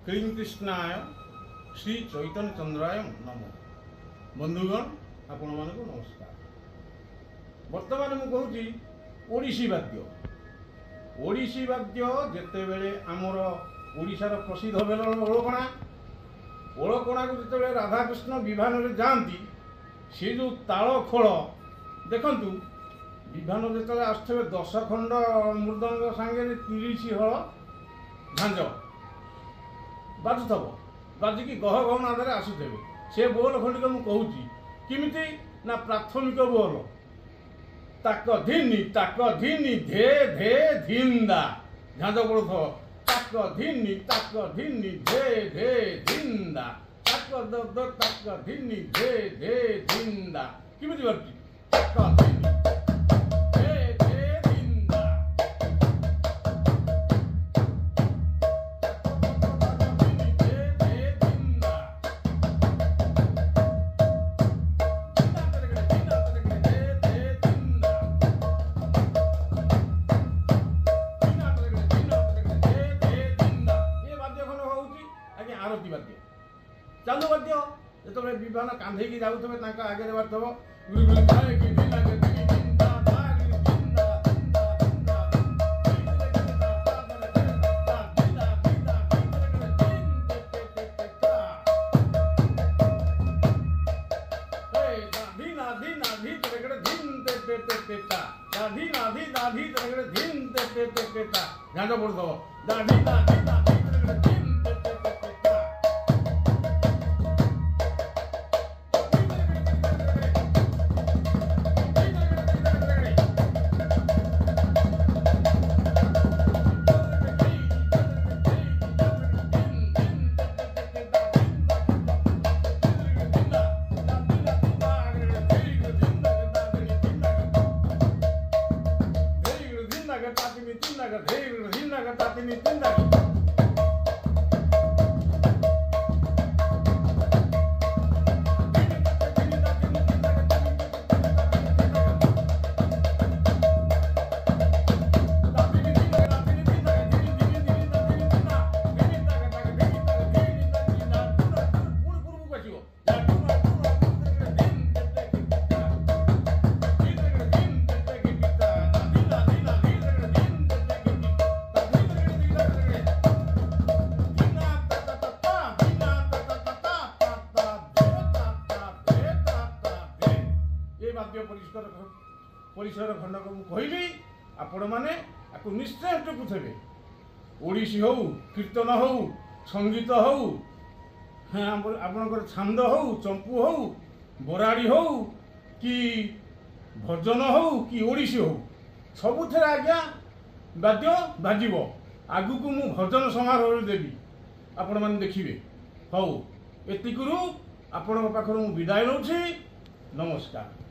क्लीं कृष्णाय श्री चैतन्य चंद्राय नमो। बंधुगण आपण मानक नमस्कार। वर्तमान मु कहूँ ओडिसी वाद्य। ओडिसी वाद्य जिते बेले आमर ओडिशार प्रसिद्ध बेल ओळकणा को जिते राधाकृष्ण विभान में जाती से जो ताल खोल देखु विभान जो आसुवे 10 खंड मृदंग सांगे 30 हल झांझ बाजुथब बाजिकी गह गह नादे आसुवे से बोल खंडिक मुझे किमिति ना प्राथमिक बोल ताक धिनी धे धे धिंदा झांझ पड़ुथब ताक धिनी धे धे धिंदा ताक धिनी धे धे धिंदा किमिति बाजुची ताक धिनी आरती वाद्य चालू वाद्य जो विभान कांधे जाऊे आगे बार झांझ पड़ुथब परिसर खंड को कहली आपण मैंने निश्चय टुकुथे ओडिसी हो कीर्तन हो संगीत हो आपणकर छांद हो चंपू हो बराड़ी हो कि भजन हो कि ओडिसी हो सबुथे आज्ञा वाद्य बाजिब आगु को मु भजन समारोह देवी आपण मैंने देखिए हौ एतिकरू आपण पाखर मु विदाय नौछि। नमस्कार।